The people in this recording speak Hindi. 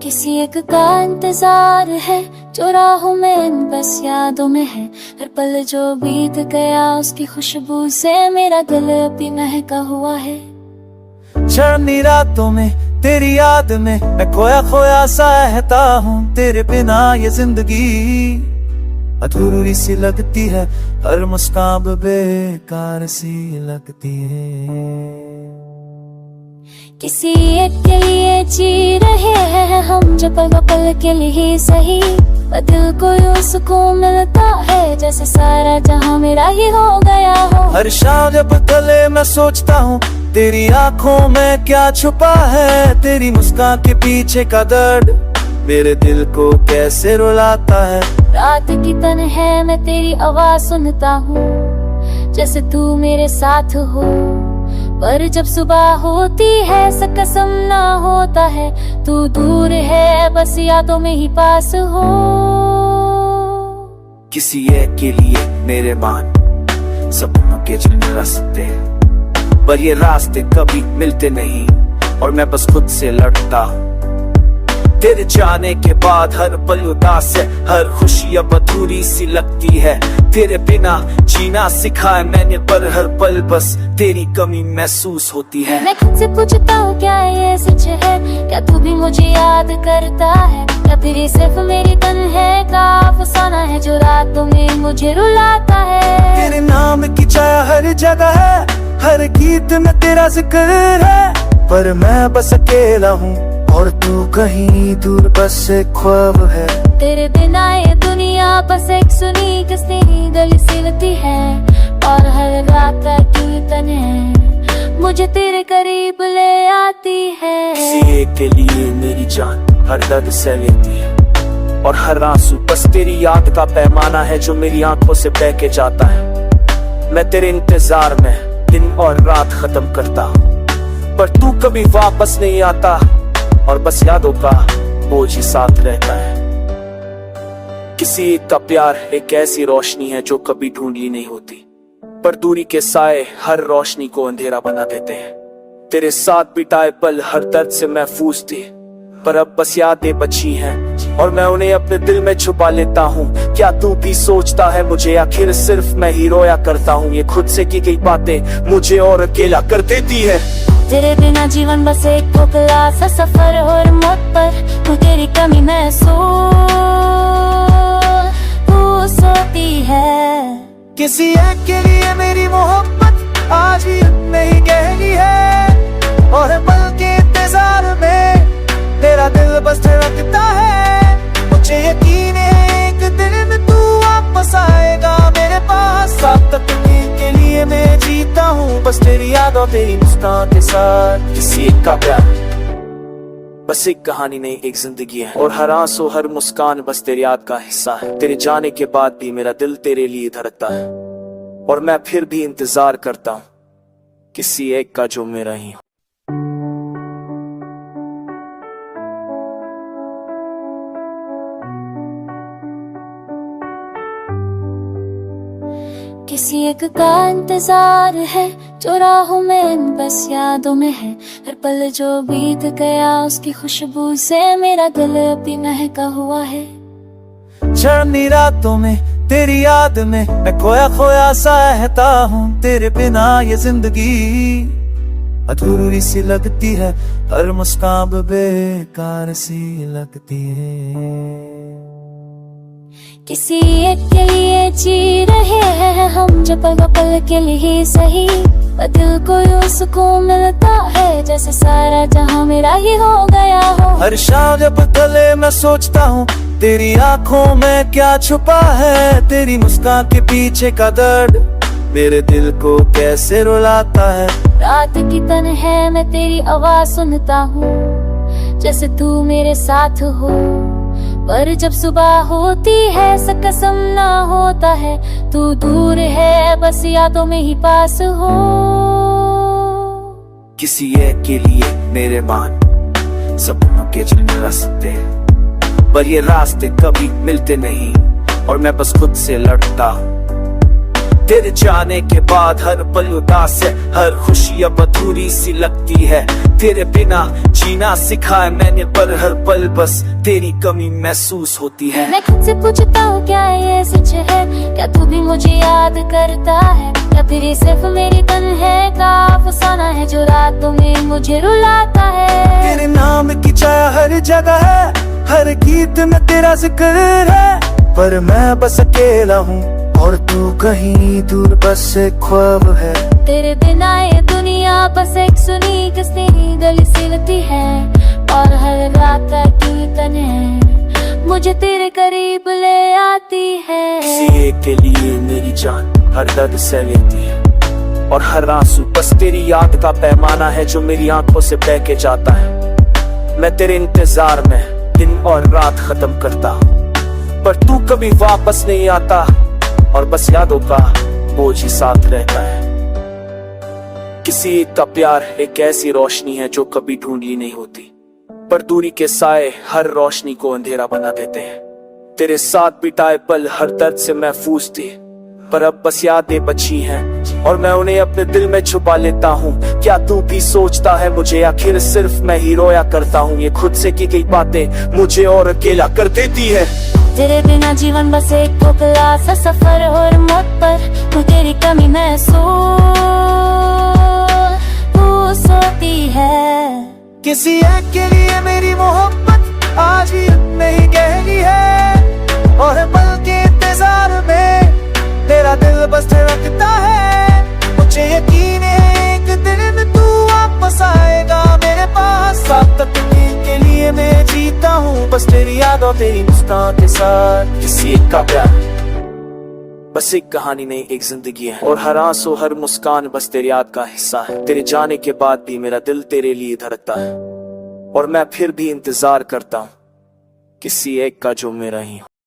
किसी एक का इंतजार है जो राहों में बस यादों में है। हर पल जो बीत गया उसकी खुशबू से मेरा दिल अभी महका हुआ है। चांदनी रातों में तेरी याद में मैं खोया खोया सा रहता हूँ। तेरे बिना ये जिंदगी अधूरी सी लगती है, हर मुस्कान बेकार सी लगती है। किसी एक के लिए जी रहे हैं हम, जो पल पल के लिए ही सही। दिल को यूं सुकून मिलता है जैसे सारा जहां मेरा ही हो गया हो। हर शाम जब गले मैं सोचता हूँ तेरी आंखों में क्या छुपा है। तेरी मुस्कान के पीछे का दर्द मेरे दिल को कैसे रुलाता है। रात की तन्हाई में तेरी आवाज सुनता हूँ जैसे तू मेरे साथ हो। पर जब सुबह होती है कसम ना होता है, तू दूर है बस यादों में ही पास हो। किसी एक के लिए मेरे मान सपनों के जिन रास्ते, पर ये रास्ते कभी मिलते नहीं और मैं बस खुद से लड़ता हूँ। तेरे जाने के बाद हर पल उदास है, हर खुशी अब अधूरी सी लगती है। तेरे बिना जीना सिखा है मैंने, पर हर पल बस तेरी कमी महसूस होती है। मैं खुद से पूछता हूँ क्या ये सच है, क्या तू भी मुझे याद करता है, या फिर ये सिर्फ मेरी तन्हाई का अफसाना है जो रातों में मुझे रुलाता है। तेरे नाम की छाया हर जगह है, हर गीत में तेरा जिक्र है, पर मैं बस अकेला हूँ और तू कहीं दूर बस एक ख्वाब है। तेरे बिना ये दुनिया बस एक सुनी किसनी गली सी लगती है, और हर रात की तन्हाई मुझे तेरे करीब ले आती है। किसी एक के लिए मेरी जान हर दर्द सह लेती है, और हर आंसू बस तेरी याद का पैमाना है जो मेरी आंखों से बह के जाता है। मैं तेरे इंतजार में दिन और रात खत्म करता हूँ, पर तू कभी वापस नहीं आता और बस यादों का बोझ ही साथ रहता है। किसी एक का प्यार एक ऐसी रोशनी है जो कभी ढूंढी नहीं होती, पर दूरी के साए हर रोशनी को अंधेरा बना देते हैं। तेरे साथ बिताए पल हर दर्द से महफूज थे, पर अब बस यादें बची हैं और मैं उन्हें अपने दिल में छुपा लेता हूँ। क्या तू भी सोचता है मुझे, आखिर सिर्फ मैं ही रोया करता हूँ। ये खुद से की गई बातें मुझे और अकेला कर देती है। तेरे बिना जीवन बस एक खोखला सा सफर, और मौत पर तू तेरी कमी महसूस होती है। किसी एक के लिए मेरी मोहब्बत आज भी नहीं गहरी है, और पल के इंतजार में तेरा दिल बस धड़कता है। मुझे यकीन है एक दिन में तू वापस आएगा मेरे पास। साथ तक के लिए मैं जीता हूँ बस तेरी यादों तेरी मुस्कान के साथ। किसी एक का प्यार बस एक कहानी नहीं एक जिंदगी है, और हर आंसू हर मुस्कान बस तेरी याद का हिस्सा है। तेरे जाने के बाद भी मेरा दिल तेरे लिए धड़कता है, और मैं फिर भी इंतजार करता हूँ किसी एक का जो मेरा ही हो। किसी एक का इंतजार है जो राहों में बस यादों में है। हर पल जो बीत गया उसकी खुशबू से मेरा दिल अभी महका हुआ है। चांदनी रातों में तेरी याद में मैं खोया खोया सा रहता हूँ। तेरे बिना ये जिंदगी अधूरी सी लगती है, हर मुस्कान बेकार सी लगती है। किसी एक के लिए जी रहे हैं हम, जो पल पल के लिए ही सही। दिल को यूं सुकून मिलता है जैसे सारा जहां मेरा ही हो गया हो। हर शाम जब गले मैं सोचता हूँ तेरी आंखों में क्या छुपा है। तेरी मुस्कान के पीछे का दर्द मेरे दिल को कैसे रुलाता है। रात की तन्हाई में तेरी आवाज सुनता हूँ जैसे तू मेरे साथ हो, पर जब सुबह होती है कसम ना होता है, तू दूर है बस यादों में ही पास हो। किसी एक के लिए मेरे मान सपनों के जिन रास्ते, पर ये रास्ते कभी मिलते नहीं और मैं बस खुद से लड़ता हूँ। तेरे जाने के बाद हर पल उदास है, हर खुशी अब अधूरी सी लगती है। तेरे बिना जीना सिखा है मैंने, पर हर पल बस तेरी कमी महसूस होती है। मैं खुद से पूछता हूँ क्या ये सच है, क्या तू भी मुझे याद करता है, या फिर ये सिर्फ मेरी तन्हाई का अफसाना है जो रातों में मुझे रुलाता है। तेरे नाम की छाया हर जगह है, हर गीत में तेरा जिक्र है, पर मैं बस अकेला हूँ और तू कहीं दूर बस एक ख्वाब है। तेरे बिना ये दुनिया बस एक सुनी किसी गली सिलती है, और हर रात की तन्हाई मुझे तेरे करीब ले आती है। किसी एक के लिए मेरी जान हर दर्द सह लेती है, और हर आंसू बस तेरी याद का पैमाना है जो मेरी आंखों से बह के जाता है। मैं तेरे इंतजार में दिन और रात खत्म करता हूँ, पर तू कभी वापस नहीं आता, और बस यादों का बोझ ही साथ रहता है। किसी एक का प्यार एक ऐसी रोशनी है जो कभी ढूंढी नहीं होती, पर दूरी के साए हर रोशनी को अंधेरा बना देते हैं। तेरे साथ बिताए पल हर दर्द से महफूज थे, पर अब बस यादें बची हैं और मैं उन्हें अपने दिल में छुपा लेता हूँ। क्या तू भी सोचता है मुझे, आखिर सिर्फ मैं ही रोया करता हूँ। ये खुद से की गई बातें मुझे और अकेला कर देती है। तेरे बिना जीवन बस एक खोखला सा सफर, और मौत पर तू तेरी कमी महसूस होती है। किसी एक के लिए मेरी मोहब्बत आज भी नहीं गहरी है, और पल के इंतजार में तेरा दिल बस धड़कता है। मुझे यकीन है एक दिन तू वापस आएगा मेरे पास, साथ तक के लिए मैं जीता हूँ बस तेरी यादों तेरी मुस्कान के साथ। किसी एक का प्यार बस एक कहानी नहीं एक जिंदगी है, और हर आंसू हर मुस्कान बस तेरी याद का हिस्सा है। तेरे जाने के बाद भी मेरा दिल तेरे लिए धड़कता है, और मैं फिर भी इंतजार करता हूँ किसी एक का जो मेरा ही हो।